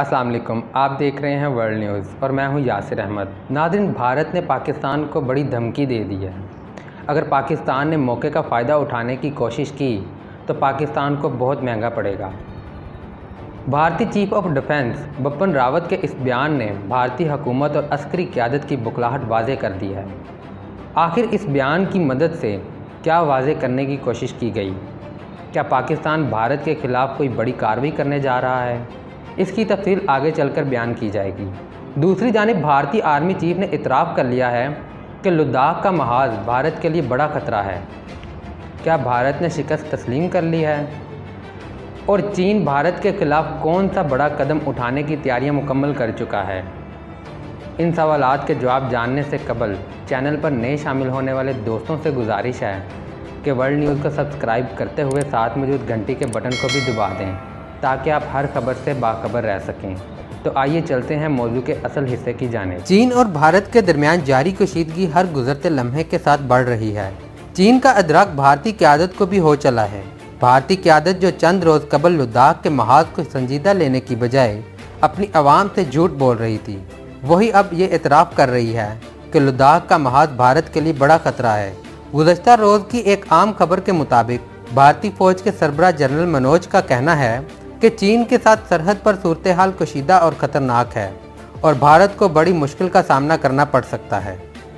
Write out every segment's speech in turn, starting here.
अस्सलाम वालेकुम, आप देख रहे हैं वर्ल्ड न्यूज़ और मैं हूं यासिर अहमद। नाज़रीन, भारत ने पाकिस्तान को बड़ी धमकी दे दी है। अगर पाकिस्तान ने मौके का फ़ायदा उठाने की कोशिश की तो पाकिस्तान को बहुत महंगा पड़ेगा। भारतीय chief of defence Bipin Rawat के इस बयान ने भारतीय हुकूमत और अस्करी क़यादत की बुखलाहट वाज़े कर दी है। आखिर इस बयान की मदद से क्या वाज़े करने की कोशिश की गई? क्या पाकिस्तान भारत के ख़िलाफ़ कोई बड़ी कार्रवाई करने जा रहा है? इसकी तफसील आगे चलकर बयान की जाएगी। दूसरी जानिब भारतीय आर्मी चीफ ने इतराफ़ कर लिया है कि लद्दाख का महाज भारत के लिए बड़ा ख़तरा है। क्या भारत ने शिकस्त तस्लीम कर ली है? और चीन भारत के ख़िलाफ़ कौन सा बड़ा कदम उठाने की तैयारियां मुकम्मल कर चुका है? इन सवालात के जवाब जानने से कबल चैनल पर नए शामिल होने वाले दोस्तों से गुजारिश है कि वर्ल्ड न्यूज़ को सब्सक्राइब करते हुए साथ मौजूद घंटी के बटन को भी दबा दें ताकि आप हर खबर से बाखबर रह सकें। तो आइए चलते हैं मौजू के असल हिस्से की जानिब। चीन और भारत के दरमियान जारी कशीदगी हर गुजरते लम्हे के साथ बढ़ रही है। चीन का अदराक भारतीय क़यादत को भी हो चला है। भारतीय क़यादत जो चंद रोज़ कबल लद्दाख के महाज को संजीदा लेने की बजाय अपनी आवाम से झूठ बोल रही थी, वही अब ये इतराफ़ कर रही है कि लद्दाख का महाज भारत के लिए बड़ा ख़तरा है। गुज़श्ता रोज़ की एक आम खबर के मुताबिक भारतीय फ़ौज के सरबराह जनरल मनोज का कहना है कि चीन के साथ सरहद पर सूरत हाल कशीदा और ख़तरनाक है और भारत को बड़ी मुश्किल का सामना करना पड़ सकता है।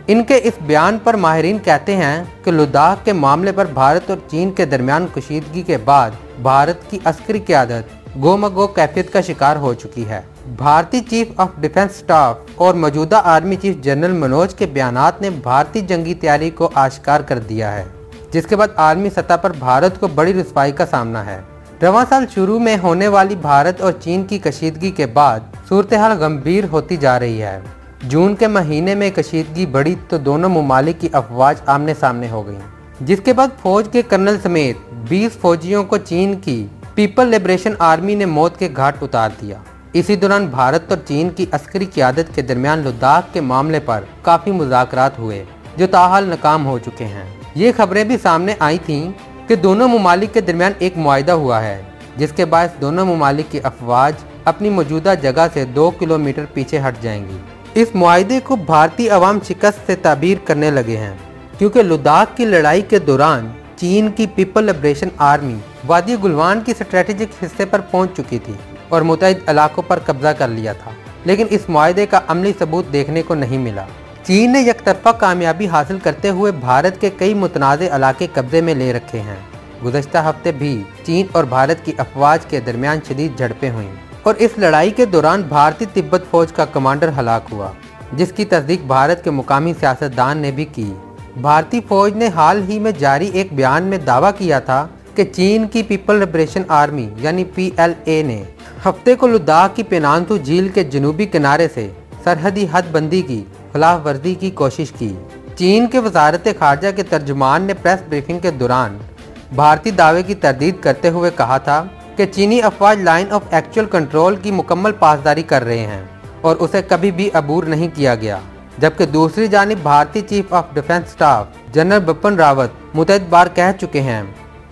इनके इस बयान पर माहिरीन कहते हैं कि लद्दाख के मामले पर भारत और चीन के दरमियान कशीदगी के बाद भारत की अस्करी क़यादत गोमगो कैफियत का शिकार हो चुकी है। भारतीय चीफ ऑफ डिफेंस स्टाफ और मौजूदा आर्मी चीफ जनरल मनोज के बयानात ने भारतीय जंगी तैयारी को आश्कार कर दिया है, जिसके बाद आर्मी सतह पर भारत को बड़ी रुसवाई का सामना है। रवां साल शुरू में होने वाली भारत और चीन की कशीदगी के बाद सूरत हाल गंभीर होती जा रही है। जून के महीने में कशीदगी बढ़ी तो दोनों ममालिक की अफवाज आमने सामने हो गई, जिसके बाद फौज के कर्नल समेत 20 फौजियों को चीन की पीपल लिबरेशन आर्मी ने मौत के घाट उतार दिया। इसी दौरान भारत और चीन की अस्करी क़यादत के दरमियान लद्दाख के मामले पर काफ़ी मुज़ाकरात हुए, जो ताहाल नाकाम हो चुके हैं। ये खबरें भी सामने आई थीं कि दोनों ममालिक के दरमियान एक मुआहिदा हुआ है, जिसके बाद दोनों ममालिक की अफवाज अपनी मौजूदा जगह से 2 किलोमीटर पीछे हट जाएंगी। इस मुआहिदे को भारतीय अवाम शिकस्त से ताबीर करने लगे हैं, क्योंकि लद्दाख की लड़ाई के दौरान चीन की पीपल लिबरेशन आर्मी वादी गुलवान की स्ट्रेटेजिक हिस्से पर पहुंच चुकी थी और मुतअद्दिद इलाकों पर कब्जा कर लिया था, लेकिन इस मुआहिदे का अमली सबूत देखने को नहीं मिला। चीन ने यकतरफा कामयाबी हासिल करते हुए भारत के कई मुतनाज़ इलाके कब्जे में ले रखे हैं। गुज़श्ता हफ्ते भी चीन और भारत की अफवाज के दरमियान शदीद झड़पें हुईं और इस लड़ाई के दौरान भारतीय तिब्बत फौज का कमांडर हलाक हुआ, जिसकी तस्दीक भारत के मुकामी सियासतदान ने भी की। भारतीय फौज ने हाल ही में जारी एक बयान में दावा किया था कि चीन की पीपल लिबरेशन आर्मी यानी PLA ने हफ्ते को लद्दाख की पेनांतु झील के जनूबी किनारे से सरहदी हदबंदी की खिलाफ वर्जी की कोशिश की। चीन के वजारत खारजा के तर्जुमान ने प्रेस ब्रीफिंग के दौरान भारतीय दावे की तरदीद करते हुए कहा था कि चीनी अफवाज लाइन ऑफ एक्चुअल कंट्रोल की मुकम्मल पासदारी कर रहे हैं और उसे कभी भी अबूर नहीं किया गया। जबकि दूसरी जानिब भारतीय chief of defence staff general Bipin Rawat मुतअद्दिद बार कह चुके हैं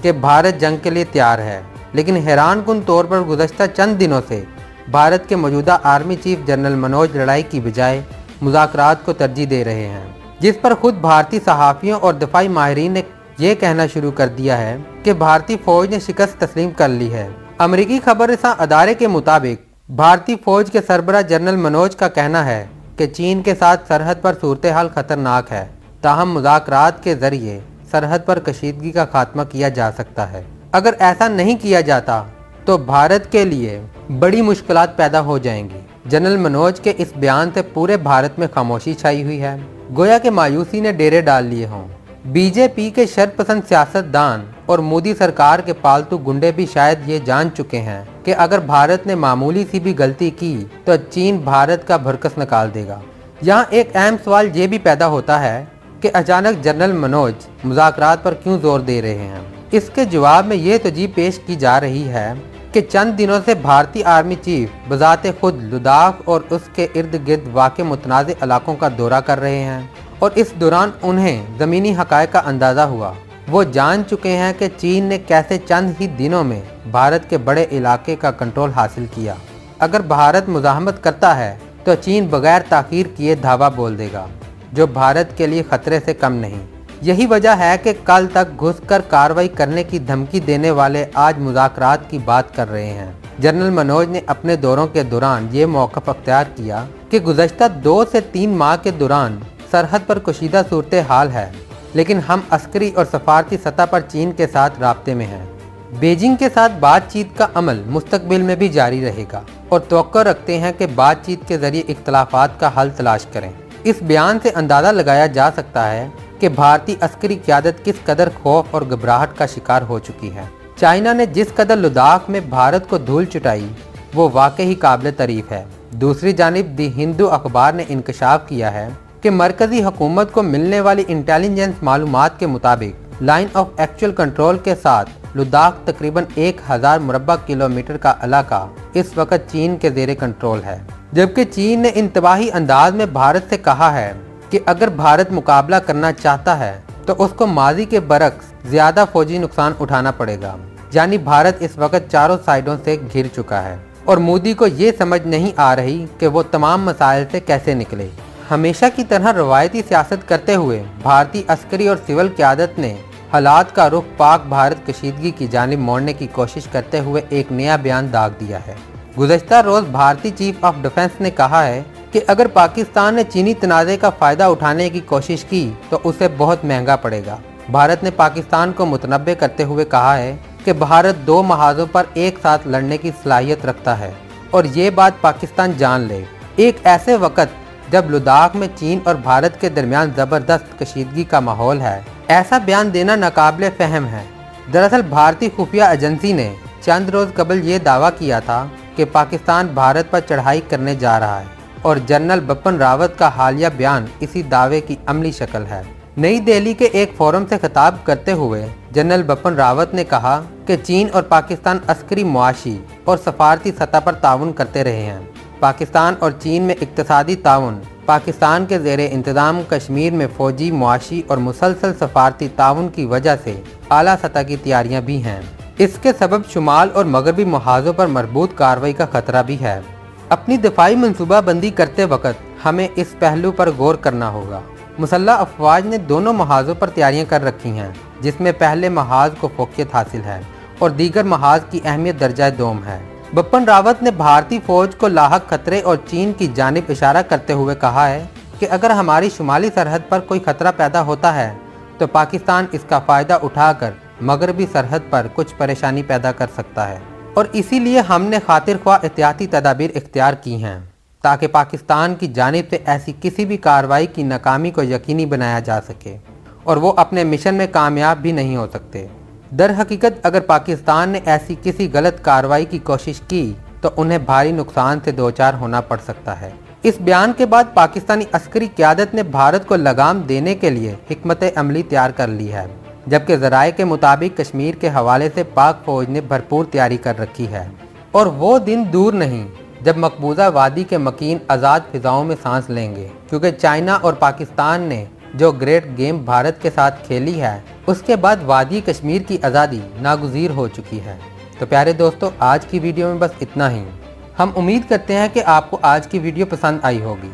कि भारत जंग के लिए तैयार है, लेकिन हैरानकुन तौर पर गुज़श्ता चंद दिनों से भारत के मौजूदा आर्मी चीफ जनरल मनोज लड़ाई की बजाय मुज़ाकरात को तरजीह दे रहे हैं, जिस पर खुद भारतीय सहाफ़ियों और दफाई माहिरीन ने यह कहना शुरू कर दिया है कि भारतीय फ़ौज ने शिकस्त तस्लीम कर ली है। अमरीकी खबररसां अदारे के मुताबिक भारतीय फ़ौज के सरबराह जनरल मनोज का कहना है कि चीन के साथ सरहद पर सूरत हाल ख़तरनाक है, ताहम मुज़ाकरात के ज़रिए सरहद पर कशीदगी का खात्मा किया जा सकता है। अगर ऐसा नहीं किया जाता तो भारत के लिए बड़ी मुश्किलात पैदा हो जाएंगी। जनरल मनोज के इस बयान से पूरे भारत में खामोशी छाई हुई है, गोया के मायूसी ने डेरे डाल लिए हों। बीजेपी के शरपसंद सियासतदान और मोदी सरकार के पालतू गुंडे भी शायद ये जान चुके हैं कि अगर भारत ने मामूली सी भी गलती की तो चीन भारत का भरकस निकाल देगा। यहाँ एक अहम सवाल ये भी पैदा होता है कि अचानक जनरल मनोज मुज़ाकरात पर क्यों जोर दे रहे हैं। इसके जवाब में ये तजवीज़ पेश की जा रही है कि चंद दिनों से भारतीय आर्मी चीफ बज़ाते खुद लद्दाख और उसके इर्द गिर्द वाक़ मुतनाज़ इलाकों का दौरा कर रहे हैं और इस दौरान उन्हें ज़मीनी हक़ाइक़ का अंदाज़ा हुआ। वो जान चुके हैं कि चीन ने कैसे चंद ही दिनों में भारत के बड़े इलाके का कंट्रोल हासिल किया। अगर भारत मुज़ाहमत करता है तो चीन बगैर ताख़ीर किए धावा बोल देगा, जो भारत के लिए ख़तरे से कम नहीं। यही वजह है कि कल तक घुसकर कार्रवाई करने की धमकी देने वाले आज मुज़ाकरात की बात कर रहे हैं। जनरल मनोज ने अपने दौरों के दौरान ये मौक़िफ़ अख्तियार किया कि गुज़श्ता 2 से 3 माह के दौरान सरहद पर कशीदा सूरत हाल है, लेकिन हम अस्करी और सफारती सतह पर चीन के साथ राब्ते में हैं। बीजिंग के साथ बातचीत का अमल मुस्तकबिल में भी जारी रहेगा और तवक्को रखते हैं कि बातचीत के ज़रिए इख्तलाफात का हल तलाश करें। इस बयान से अंदाज़ा लगाया जा सकता है कि भारतीय अस्करी क़यादत किस कदर खौफ और घबराहट का शिकार हो चुकी है। चाइना ने जिस कदर लद्दाख में भारत को धूल चटाई वो वाकई ही काबिल तारीफ़ है। दूसरी जानिब दी हिंदू अखबार ने इंकशाफ किया है कि मरकज़ी हुकूमत को मिलने वाली इंटेलिजेंस मालूमात के मुताबिक लाइन ऑफ एक्चुअल कंट्रोल के साथ लद्दाख तकरीबन 1000 मुरब्बा किलोमीटर का इलाका इस वक्त चीन के ज़ेरे कंट्रोल है, जबकि चीन ने इंतबाही अंदाज में भारत से कहा है कि अगर भारत मुकाबला करना चाहता है तो उसको माजी के बरक्स ज़्यादा फौजी नुकसान उठाना पड़ेगा। यानी भारत इस वक्त चारों साइडों से घिर चुका है और मोदी को ये समझ नहीं आ रही कि वो तमाम मसाइल से कैसे निकले। हमेशा की तरह रवायती सियासत करते हुए भारतीय अस्करी और सिविल क़यादत ने हालात का रुख पाक भारत कशीदगी की जानिब मोड़ने की कोशिश करते हुए एक नया बयान दाग दिया है। गुज़श्ता रोज़ भारतीय चीफ ऑफ डिफेंस ने कहा है कि अगर पाकिस्तान ने चीनी तनाज़े का फ़ायदा उठाने की कोशिश की तो उसे बहुत महंगा पड़ेगा। भारत ने पाकिस्तान को मुतनब्बे करते हुए कहा है कि भारत 2 महाज़ों पर एक साथ लड़ने की सलाहियत रखता है और ये बात पाकिस्तान जान ले। एक ऐसे वक्त जब लद्दाख में चीन और भारत के दरमियान ज़बरदस्त कशीदगी का माहौल है, ऐसा बयान देना नाकाबिले फ़हम है। दरअसल भारतीय खुफिया एजेंसी ने चंद रोज़ कबल ये दावा किया था कि पाकिस्तान भारत पर चढ़ाई करने जा रहा है और जनरल बिपिन रावत का हालिया बयान इसी दावे की अमली शक्ल है। नई दिल्ली के एक फोरम से खिताब करते हुए जनरल बिपिन रावत ने कहा कि चीन और पाकिस्तान अस्करी, मुआशी और सफारती सतह पर ताउन करते रहे हैं। पाकिस्तान और चीन में इक्तसादी ताउन, पाकिस्तान के ज़ेरे इंतज़ाम कश्मीर में फ़ौजी, मुआशी और मुसलसल सफारती ताउन की वजह से आला सतह की तैयारियां भी हैं। इसके सबब शुमाल और मगरबी मुहाज़ों पर मरबूत कार्रवाई का ख़तरा भी है। अपनी दिफाई मनसूबाबंदी करते वक्त हमें इस पहलू पर गौर करना होगा। मुसल्लह अफवाज ने दोनों महाज़ों पर तैयारियां कर रखी हैं, जिसमें पहले महाज़ को फोकियत हासिल है और दीगर महाज़ की अहमियत दर्जा दोम है। बिपिन रावत ने भारतीय फ़ौज को लाहक खतरे और चीन की जानिब इशारा करते हुए कहा है कि अगर हमारी शुमाली सरहद पर कोई ख़तरा पैदा होता है तो पाकिस्तान इसका फ़ायदा उठाकर मगरबी सरहद पर कुछ परेशानी पैदा कर सकता है और इसीलिए हमने खातिर ख्वाह एहतियाती तदाबीर इख्तियार की हैं ताकि पाकिस्तान की जानिब से ऐसी किसी भी कार्रवाई की नाकामी को यकीनी बनाया जा सके और वो अपने मिशन में कामयाब भी नहीं हो सकते। दर हकीकत अगर पाकिस्तान ने ऐसी किसी गलत कार्रवाई की कोशिश की तो उन्हें भारी नुकसान से दोचार होना पड़ सकता है। इस बयान के बाद पाकिस्तानी अस्करी क़यादत ने भारत को लगाम देने के लिए हिकमत अमली तैयार कर ली है, जबकि ज़राए के मुताबिक कश्मीर के हवाले से पाक फ़ौज ने भरपूर तैयारी कर रखी है और वो दिन दूर नहीं जब मकबूजा वादी के मकीन आज़ाद फ़िज़ाओं में सांस लेंगे, क्योंकि चाइना और पाकिस्तान ने जो ग्रेट गेम भारत के साथ खेली है उसके बाद वादी कश्मीर की आज़ादी नागुज़ीर हो चुकी है। तो प्यारे दोस्तों, आज की वीडियो में बस इतना ही। हम उम्मीद करते हैं कि आपको आज की वीडियो पसंद आई होगी।